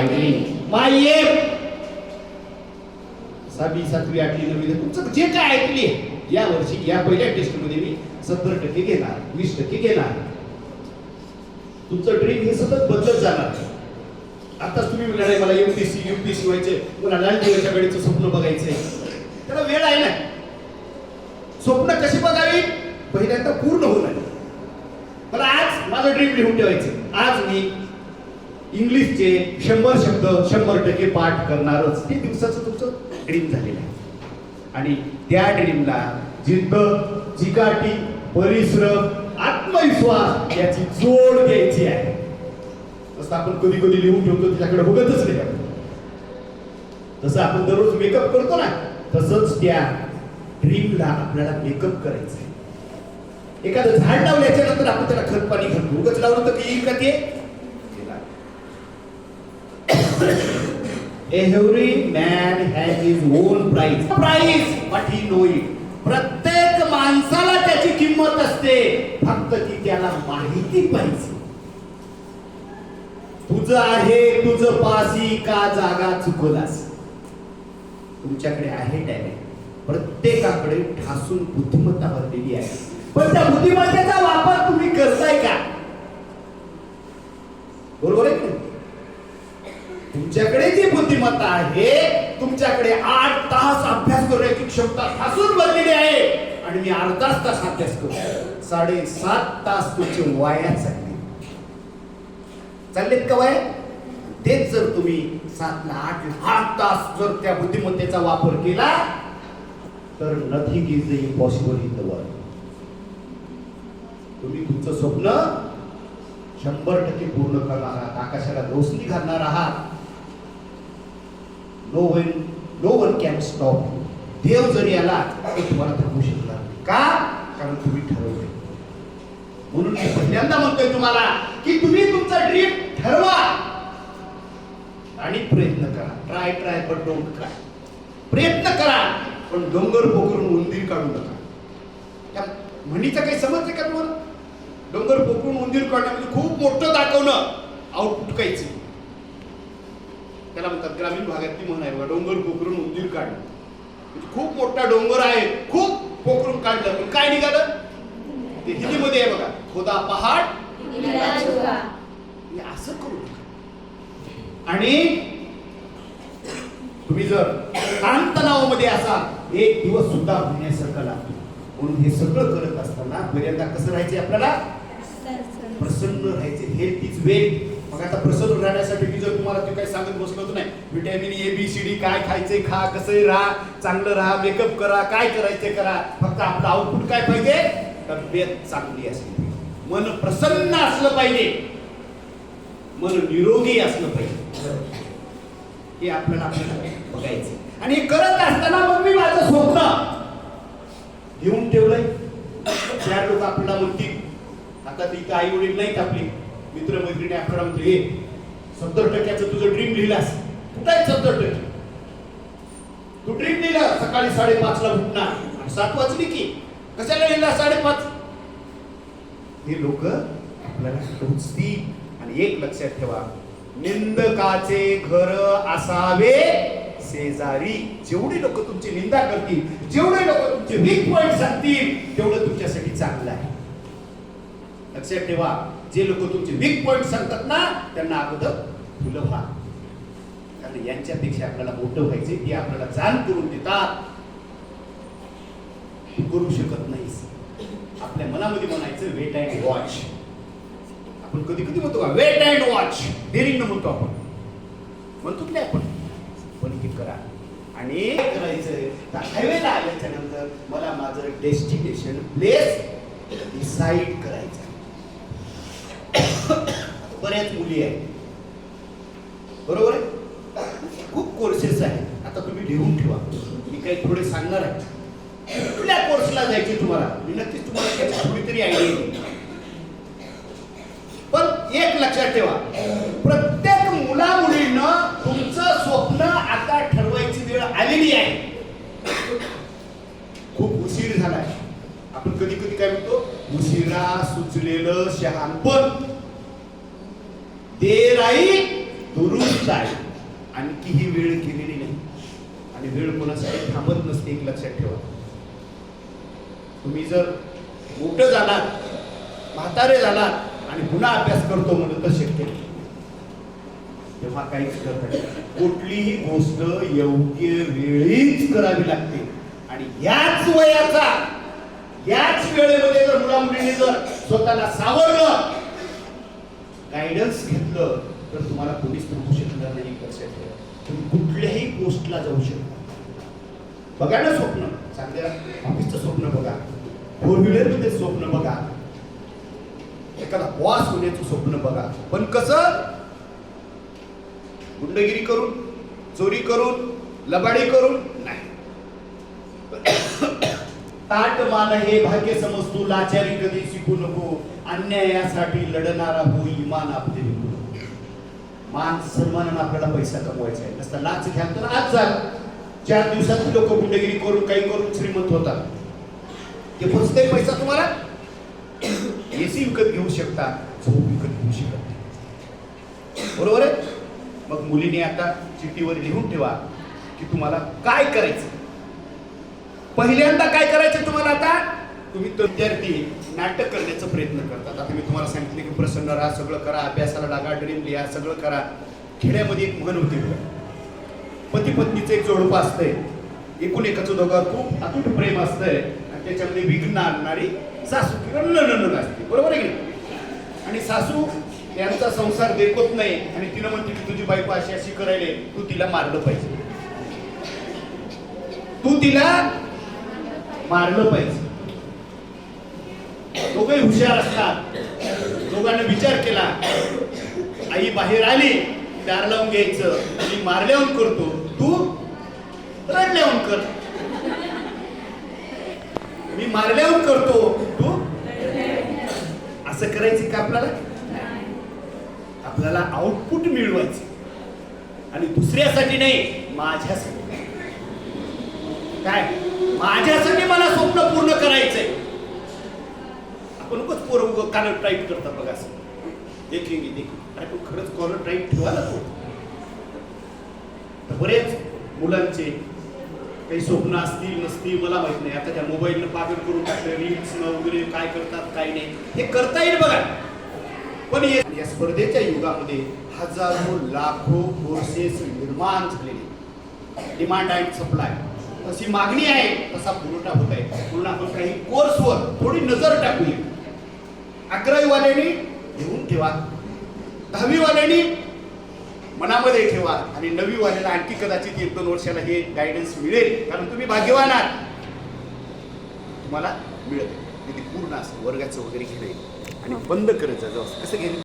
माय dream माय M. 6वी 7वी 8वी 9वी तुमचं जे काय ऐकली या वर्षी या पहिल्या टेस्ट मध्ये मी 70% घेणार 20% घेणार. तुमचं ड्रीम हे सतत बदलत जाणार. आता तुम्ही म्हणाले मला UPSC व्हायचे, मला लाल दिव्याच्या गाडीचं स्वप्न बघायचंय, त्याला वेळ आहे ना. स्वप्न कशी बघावी, पहिल्यांदा पूर्ण होणार. मला आज माझं ड्रीम लिहून ठेवायचं. आज मी इंग्लिशचे 100 शब्द 100% पाठ करणारच. ते दिवसाचं तुमचं ड्रीम झालेलं आहे. आणि त्या ड्रीमला जिद्द, चिकाटी, परिश्रम, आत्मविश्वास याची जोड द्यायची आहे. तसं आपण कधी कधी लिहून ठेवतो, त्याच्याकडे बघतच नाही. तसं आपण दररोज मेकअप करतो ना, तसंच त्या ड्रीमला आपल्याला मेकअप करायचं आहे. एखादं झाड लावल्याच्या नंतर आपण त्याला खत पाणी घालतो. उगाच लावलं तर येईल का ते? Every man has his own price, but he know it. प्रत्येक माणसाला त्याची किंमत असते, फक्त ती त्याला माहिती पाहिजे. तुझं आहे तुझं पासी का जागा चुकलास. तुमच्याकडे आहे टॅलेंट, प्रत्येकाकडे ठासून बुद्धिमत्ता भरलेली आहे, पण त्या बुद्धिमत्तेचा वापर तुम्ही करताय का? बरोबर आहे का? तुमच्याकडे जी बुद्धिमत्ता आहे, तुमच्याकडे 8 तास अभ्यास करण्याची क्षमता ठासून भरलेली आहे, आणि मी अर्धाच तास अभ्यास करतो. 7.5 तास तुमचे वाया चाललेत का वाया? तेच जर तुम्ही 7 ला 8 तास जर त्या बुद्धिमत्तेचा वापर केला, तर nothing is impossible in the world. तुम्ही तुमचं स्वप्न 100% पूर्ण करणार आहात, आकाशाला रोशनी घालणार आहात. No one can stop. देव जरी आला तर तुम्हाला थांबवू शकणार नाही. का? कारण तुम्ही ठरवलंय. म्हणून मी पहिल्यांदा म्हणतोय तुम्हाला की तुम्ही तुमचा ड्रीम ठरवा आणि प्रयत्न करा. Try but don't try. प्रयत्न करा, पण डोंगर पोखरून उंदीर काढू नका. त्या म्हणीचं काही समजते का तुम्हाला? डोंगर पोखरून उंदीर काढण्यामध्ये खूप मोठं दाखवणं, आउटपुट काहीच. त्याला म्हणतात ग्रामीण भागातली म्हण आहे, डोंगर पोखरून उंदीर काढणं. खूप मोठा डोंगर आहे, खूप पोखरून काढलं, पण काय निघालं? ते हिंदीमध्ये आहे बघा, खोदा पहाड असं करू. आणि तुम्ही जर ताणतणावामध्ये असाल, एक दिवस सुद्धा होण्यासारखा लागतो. म्हणून हे सगळं करत असताना पहिल्यांदा कसं राहायचे? आपल्याला प्रसन्न राहायचे. Health is wealth. मग आता प्रसन्न राहण्यासाठी मी जर तुम्हाला ते काही सांगत बसलो तर नाही, व्हिटॅमिन ABCD काय खायचे खा, कसंही राहा, चांगलं राहा, मेकअप करा, काय करायचे करा. फक्त आपलं आउटपुट काय पाहिजे? तब्येत चांगली असली, मन प्रसन्न असलं पाहिजे, मन निरोगी असलं पाहिजे. हे आपल्याला बघायचं. आणि हे करत असताना मग मी माझं स्वप्न घेऊन ठेवलंय. 4 लोक आपल्याला म्हणतील, आता तिथं आई वडील नाहीत, आपले मित्र मैत्रिणी आपल्याला म्हणते, हे 70% तुझं ड्रीम लिहिलास, कुठं आहे 70%? तू ड्रीम लिहिलं सकाळी 5:30 ला उठणार, 7 वाजली की कशाला लिहिला 5:30? हे लोक आपल्याला टोचतील. आणि एक लक्षात ठेवा, निंदकाचे घर असावे शेजारी. जेवढे लोक तुमची निंदा करतील, जेवढे लोक तुमचे वीक पॉइंट सांगतील, तेवढं तुमच्यासाठी चांगलं आहे. लक्षात ठेवा, जे लोक तुमचे वीक पॉइंट सांगतात ना, त्यांना अगोदर फुलं व्हा. कारण यांच्यापेक्षा आपल्याला मोठं व्हायचे, ते आपल्याला जाण करून देतात. तू करू शकत नाहीस. आपल्या मनामध्ये म्हणायचं वेट अँड वॉच. आपण कधी कधी म्हणतो का वेट अँड वॉच, डेअरिंग न म्हणतो आपण, म्हणतो की नाही आपण, पण हे करा. आणि करायचं हायवेला आल्याच्या नंतर मला माझं डेस्टिनेशन प्लेस डिसाइड करायचं. बऱ्याच मुली आहेत, बरोबर आहे, खूप कोर्सेस आहेत. आता तुम्ही लिहून ठेवा, मी काही थोडे सांगणार आहे. कुठल्या कोर्सला जायचे तुम्हाला, मी नक्कीच तुम्हाला त्याची थोडी तरी आयडिया येईल. पण एक लक्षात ठेवा, प्रत्येक मुला मुलींना तुमचं स्वप्न आता ठरवायची वेळ आलेली आहे. खूप उशीर झालाय. आपण कधी कधी काय म्हणतो, उशिरा सुचलेलं शहाणपण. देर आई दुरुस्त सुद्धा आहे. आणखी ही वेळ केलेली नाही आणि वेळ कोणासाठी थांबत नसते, एक लक्षात ठेवा. तुम्ही जर मोठं झालात, म्हातारे झालात आणि पुन्हा अभ्यास करतो म्हणून तर शक्य नाही. तेव्हा काहीच करता नाही. कुठलीही गोष्ट योग्य वेळीच करावी लागते आणि याच वयाचा, याच वेळेमध्ये जर मुला मुलींनी जर स्वतःला सावरलं, गायडन्स घेतलं, तर तुम्हाला कोणीच थांबवू शकणार नाही. लक्षात ठेवा. तुम्ही कुठल्याही पोस्टला जाऊ शकता. बघा ना स्वप्न, चांगल्या ऑफिसचं स्वप्न बघा, 4 व्हीलरमध्ये स्वप्न बघा, एखादा बॉस होण्याचं स्वप्न बघा. पण कसं? गुंडगिरी करून, चोरी करून, लबाडी करून नाही. ताट मान हे भाग्य समजतो, लाचारी कधी शिकू नको, अन्यायासाठी लढणारा हो इमान आपले विकू नको. मान सन्मानानं आपल्याला पैसा कमवायचा आहे. नसता लाच घ्याल तर आज जाल. 4 दिवसात लोक गुंडगिरी करून, काही करून श्रीमंत होतात. ते फसते पैसा तुम्हाला. एसी विकत घेऊ शकता, झोप विकत घेऊ शकत नाही. बरोबर आहे? मग मुलीने आता चिठ्ठीवर लिहून ठेवा की तुम्हाला काय करायचं. पहिल्यांदा काय करायचं तुम्हाला? आता तुम्ही तो विद्यार्थी नाटक करण्याचा प्रयत्न करतात. आता मी तुम्हाला सांगितले की प्रसन्न राहा, सगळं करा, अभ्यासाला लागा, ड्रीम लिहा, सगळं करा. खेड्यामध्ये एक म्हण होती बघा, पती पत्नीचं एक जोडपं असतंय, एकूण एकाचं दोघांवर खूप अतूट प्रेम असतंय आणि त्याच्यामध्ये विघ्न आणणारी सासू किंवा नणंद असते. बरोबर आहे की? आणि सासू यांचा संसार देखत नाही आणि तिनं म्हणते की तुझी बायको अशी अशी करायले, तू तिला मारलं पाहिजे, तू तिला मारलं पाहिजे. दोघंही हुशार असतात. दोघांनी विचार केला, आई बाहेर आली, दार लावून घ्यायचं, मी मारल्याहून करतो, तू रडल्याहून कर. मी मारल्याहून करतो, तू असं करायचं का? आपल्याला आउटपुट मिळवायचे आणि दुसऱ्यासाठी नाही, माझ्यासाठी. काय? माझ्यासाठी मला स्वप्न पूर्ण करायचंय. आपण उगाच पोरं कॉलर टाईप करतात बघा, असं देखेंगे देखेंगे. अरे पण खरंच कॉलर टाईप ठेवा ना तो. तर बरेच मुलांचे काही स्वप्न असतील नसतील मला माहित नाही. आता त्या मोबाईलनं पागल करून टाकलं, रील्स वगैरे काय करतात काय नाही, हे करता येईल बघा. पण या स्पर्धेच्या युगामध्ये हजारो लाखो कोर्सेस निर्माण झालेले, डिमांड अँड सप्लाय, तशी मागणी आहे तसा पुरवठा होत आहे. म्हणून आपण काही कोर्सवर थोडी नजर टाकूया. 11वी वाल्यांनी घेऊन ठेवा, 10वी वाल्यांनी मनामध्ये ठेवा आणि 9वी वाल्याला आणखी कदाचित 1-2 वर्षाला हे गायडन्स मिळेल, कारण तुम्ही भाग्यवान आहात, तुम्हाला मिळत. पूर्ण असं वर्गाचं वगैरे घेणं आणि बंद करत जा. कसं घेणं?